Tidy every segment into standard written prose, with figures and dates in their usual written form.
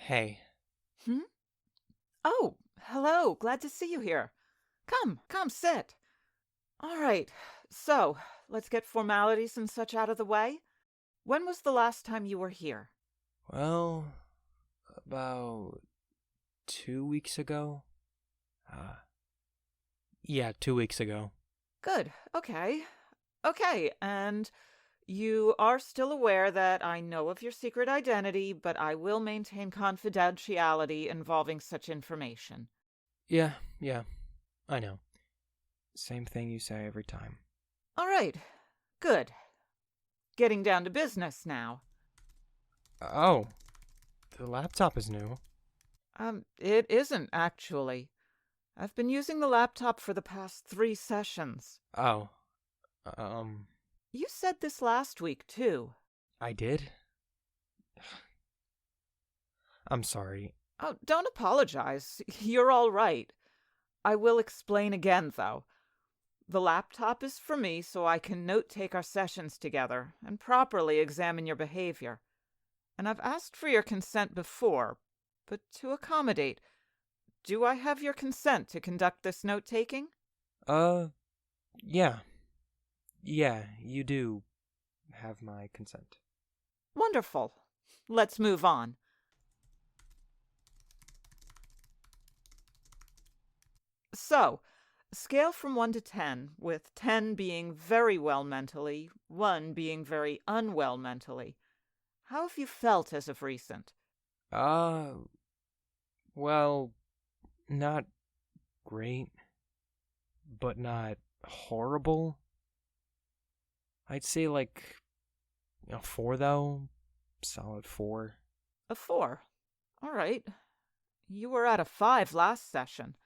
Hey. Hmm? Oh, hello. Glad to see you here. Come, sit. All right. So, let's get formalities and such out of the way. When was the last time you were here? Well, about 2 weeks ago? Uh, yeah, 2 weeks ago. Good. Okay. Okay, and you are still aware that I know of your secret identity, but I will maintain confidentiality involving such information. Yeah, I know. Same thing you say every time. All right. Good. Getting down to business now. Oh, the laptop is new. It isn't actually. I've been using the laptop for the past 3 sessions. Oh, um, You said this last week, too. I did? I'm sorry. Oh, don't apologize. You're all right. I will explain again, though. The laptop is for me so I can note take our sessions together and properly examine your behavior. And I've asked for your consent before, but to accommodate, do I have your consent to conduct this note taking? Uh, yeah. Yeah, you do have my consent. Wonderful. Let's move on. So, scale from 1 to 10, with 10 being very well mentally, 1 being very unwell mentally. How have you felt as of recent? Uh, well, not great, but not horrible. I'd say like a 4 though. Solid 4. A 4. All right. You were at a 5 last session.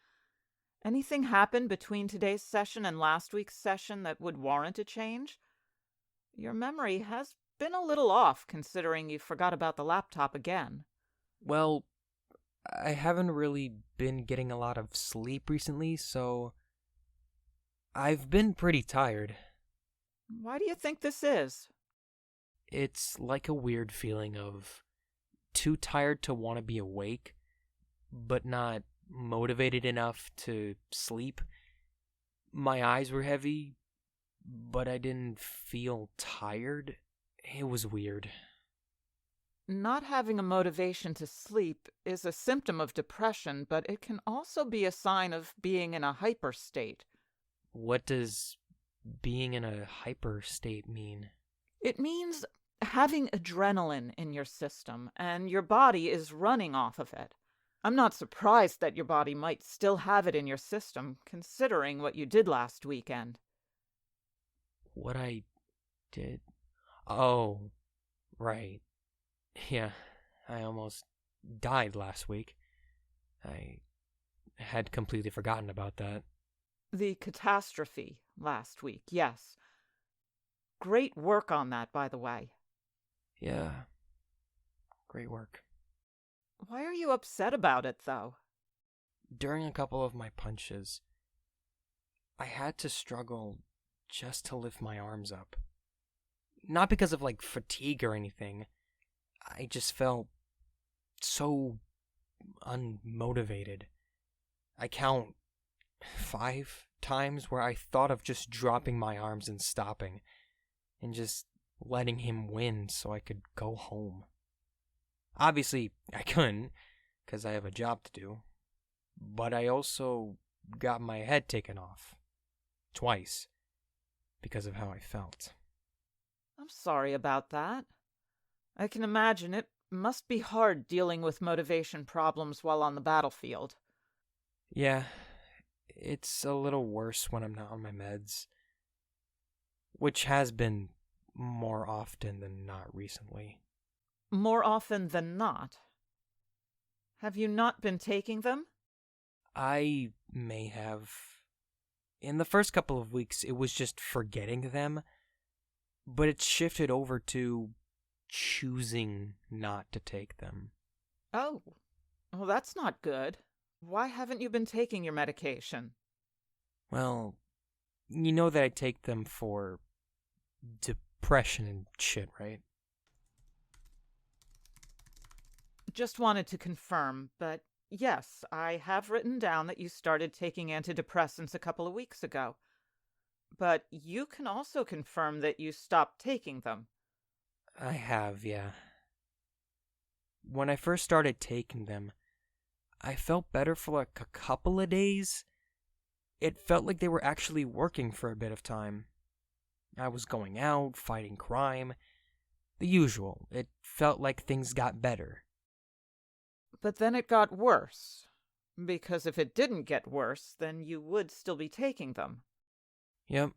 Anything happened between today's session and last week's session that would warrant a change? Your memory has been a little off considering you forgot about the laptop again. Well, I haven't really been getting a lot of sleep recently, so I've been pretty tired. Why do you think this is? It's like a weird feeling of too tired to want to be awake, but not motivated enough to sleep. My eyes were heavy, but I didn't feel tired. It was weird. Not having a motivation to sleep is a symptom of depression, but it can also be a sign of being in a hyper state. What does being in a hyper state mean? It means having adrenaline in your system, and your body is running off of it. I'm not surprised that your body might still have it in your system, considering what you did last weekend. What I did? Oh, right. Yeah, I almost died last week. I had completely forgotten about that. The catastrophe last week, yes. Great work on that, by the way. Yeah, great work. Why are you upset about it, though? During a couple of my punches, I had to struggle just to lift my arms up. Not because of like fatigue or anything. I just felt so unmotivated. I count 5 times where I thought of just dropping my arms and stopping and just letting him win so I could go home. Obviously, I couldn't because I have a job to do, but I also got my head taken off twice because of how I felt. I'm sorry about that. I can imagine it must be hard dealing with motivation problems while on the battlefield. Yeah, it's a little worse when I'm not on my meds, which has been more often than not recently. More often than not. Have you not been taking them? I may have. In the first couple of weeks, it was just forgetting them, but it shifted over to choosing not to take them. Oh, well, that's not good. Why haven't you been taking your medication? Well, you know that I take them for depression and shit, right? Just wanted to confirm, but yes, I have written down that you started taking antidepressants a couple of weeks ago. But you can also confirm that you stopped taking them. I have, yeah. When I first started taking them, I felt better for like a couple of days. It felt like they were actually working for a bit of time. I was going out, fighting crime. The usual. It felt like things got better. But then it got worse. Because if it didn't get worse, then you would still be taking them. Yep,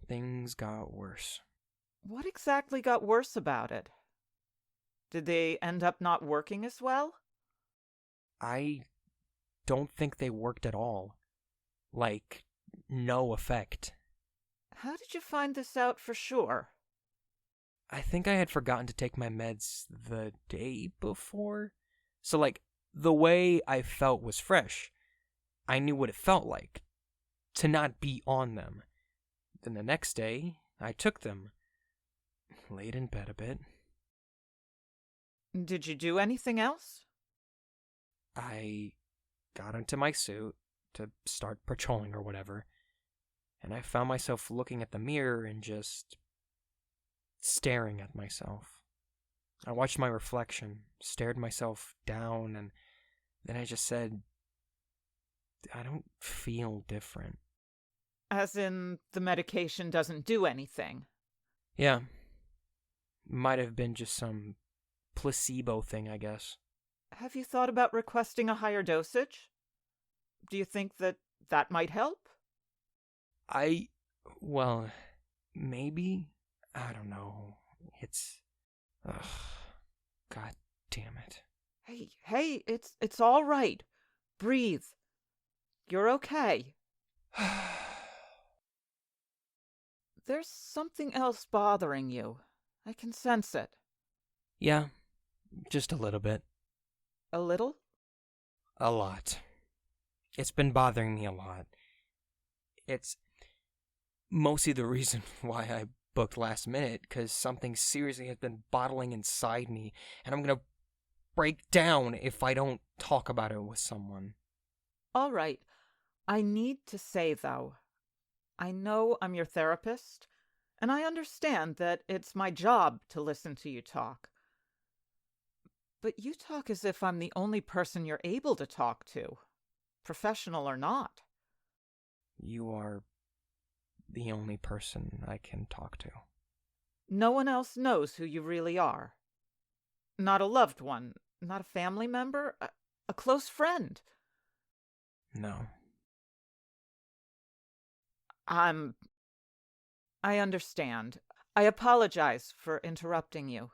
things got worse. What exactly got worse about it? Did they end up not working as well? I don't think they worked at all. Like, no effect. How did you find this out for sure? I think I had forgotten to take my meds the day before. So, like, the way I felt was fresh. I knew what it felt like to not be on them. Then the next day, I took them. Laid in bed a bit. Did you do anything else? I got into my suit to start patrolling or whatever, and I found myself looking at the mirror and just staring at myself. I watched my reflection, stared myself down, and then I just said, I don't feel different. As in, the medication doesn't do anything? Yeah. Might have been just some placebo thing, I guess. Have you thought about requesting a higher dosage? Do you think that that might help? Well, maybe? I don't know. Ugh. God damn it. Hey, it's all right. Breathe. You're okay. There's something else bothering you. I can sense it. Yeah, just a little bit. A little? A lot. It's been bothering me a lot. It's mostly the reason why I booked last minute, because something seriously has been bottling inside me, and I'm gonna break down if I don't talk about it with someone. All right. I need to say, though, I know I'm your therapist, and I understand that it's my job to listen to you talk. But you talk as if I'm the only person you're able to talk to, professional or not. You are the only person I can talk to. No one else knows who you really are. Not a loved one, not a family member, a close friend. No. I understand. I apologize for interrupting you.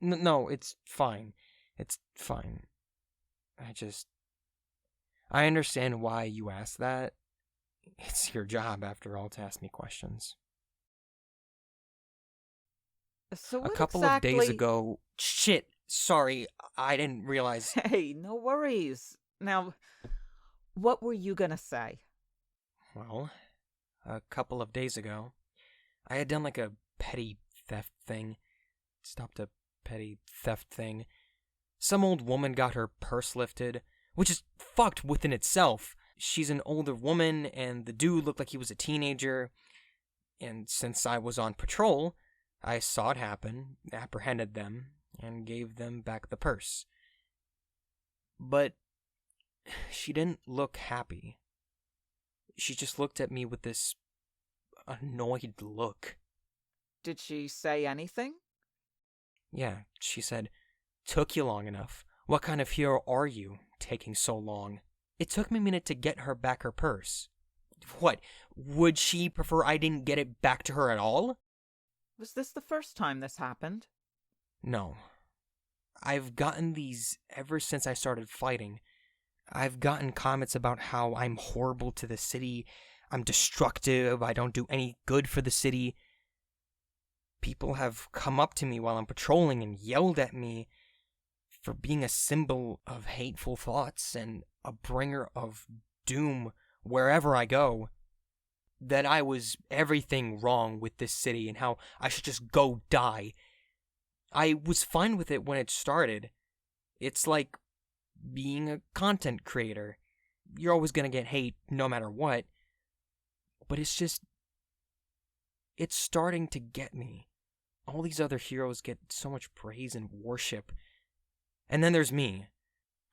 No, it's fine. It's fine. I understand why you asked that. It's your job, after all, to ask me questions. So A couple of days ago... Shit! Sorry, I didn't realize... Hey, no worries. Now, what were you gonna say? Well, a couple of days ago, I had done like a petty theft thing. Stopped a petty theft thing. Some old woman got her purse lifted, which is fucked within itself. She's an older woman, and the dude looked like he was a teenager. And since I was on patrol, I saw it happen, apprehended them, and gave them back the purse. But she didn't look happy. She just looked at me with this annoyed look. Did she say anything? Yeah, she said, "Took you long enough. What kind of hero are you, taking so long?" It took me a minute to get her back her purse. What, would she prefer I didn't get it back to her at all? Was this the first time this happened? No. I've gotten these ever since I started fighting. I've gotten comments about how I'm horrible to the city, I'm destructive, I don't do any good for the city. People have come up to me while I'm patrolling and yelled at me for being a symbol of hateful thoughts and a bringer of doom wherever I go. That I was everything wrong with this city and how I should just go die. I was fine with it when it started. It's like being a content creator. You're always gonna get hate no matter what. But it's starting to get me. All these other heroes get so much praise and worship. And then there's me.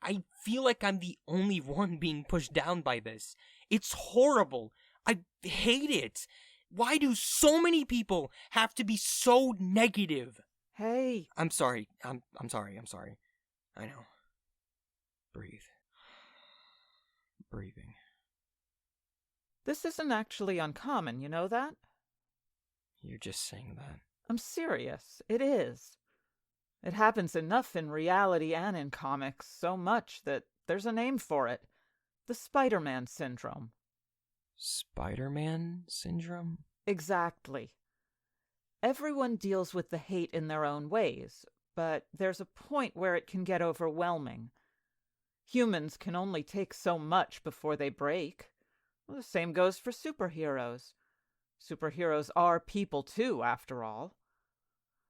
I feel like I'm the only one being pushed down by this. It's horrible. I hate it. Why do so many people have to be so negative? Hey. I'm sorry. I'm sorry. I know. Breathe. Breathing. This isn't actually uncommon, you know that? You're just saying that. I'm serious. It is. It happens enough in reality and in comics, so much that there's a name for it. The Spider-Man syndrome. Spider-Man syndrome? Exactly. Everyone deals with the hate in their own ways, but there's a point where it can get overwhelming. Humans can only take so much before they break. Well, the same goes for superheroes. Superheroes are people too, after all.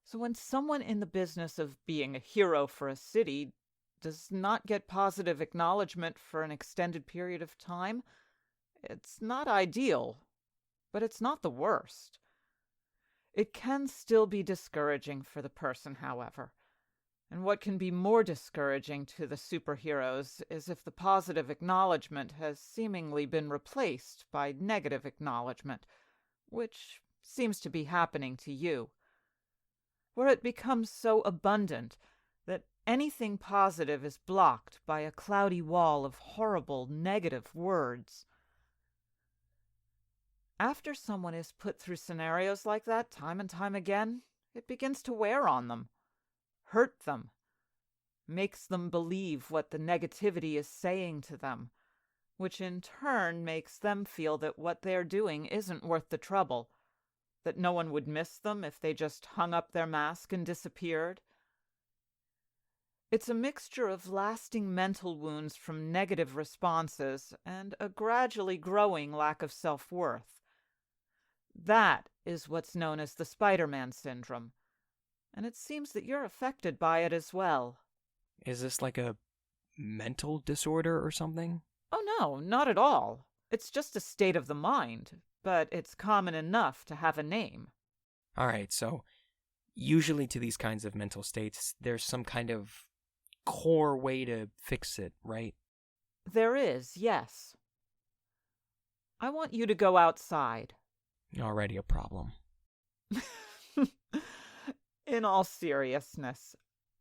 So when someone in the business of being a hero for a city does not get positive acknowledgement for an extended period of time, it's not ideal, but it's not the worst. It can still be discouraging for the person, however. And what can be more discouraging to the superheroes is if the positive acknowledgement has seemingly been replaced by negative acknowledgement, which seems to be happening to you, where it becomes so abundant that anything positive is blocked by a cloudy wall of horrible negative words. After someone is put through scenarios like that time and time again, it begins to wear on them, hurt them, makes them believe what the negativity is saying to them, which in turn makes them feel that what they're doing isn't worth the trouble, that no one would miss them if they just hung up their mask and disappeared. It's a mixture of lasting mental wounds from negative responses and a gradually growing lack of self-worth. That is what's known as the Spider-Man syndrome, and it seems that you're affected by it as well. Is this like a mental disorder or something? Oh no, not at all. It's just a state of the mind, but it's common enough to have a name. Alright, so usually to these kinds of mental states, there's some kind of core way to fix it, right? There is, yes. I want you to go outside. Already a problem. In all seriousness,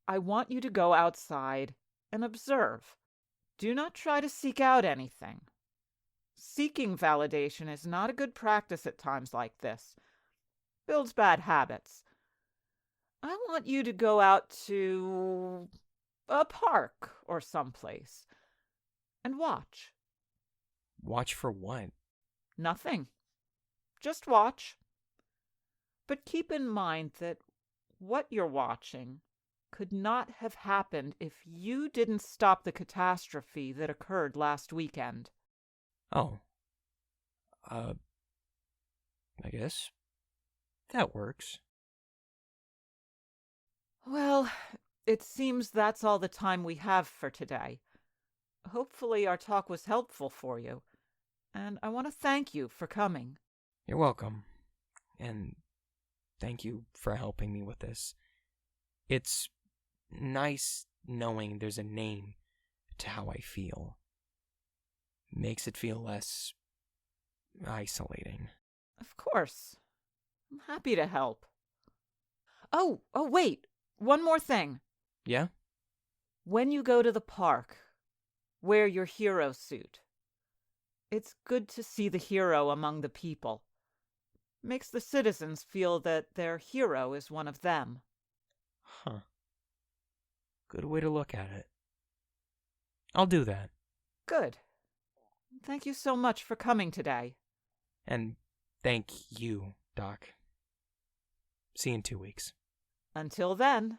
I want you to go outside and observe. Do not try to seek out anything. Seeking validation is not a good practice at times like this. Builds bad habits. I want you to go out to a park or someplace and watch. Watch for what? Nothing. Just watch. But keep in mind that what you're watching could not have happened if you didn't stop the catastrophe that occurred last weekend. Oh. I guess that works. Well, it seems that's all the time we have for today. Hopefully our talk was helpful for you, and I want to thank you for coming. You're welcome. And thank you for helping me with this. It's nice knowing there's a name to how I feel. Makes it feel less isolating. Of course. I'm happy to help. Oh, wait. One more thing. Yeah? When you go to the park, wear your hero suit. It's good to see the hero among the people. Makes the citizens feel that their hero is one of them. Huh. Good way to look at it. I'll do that. Good. Thank you so much for coming today. And thank you, Doc. See you in 2 weeks. Until then.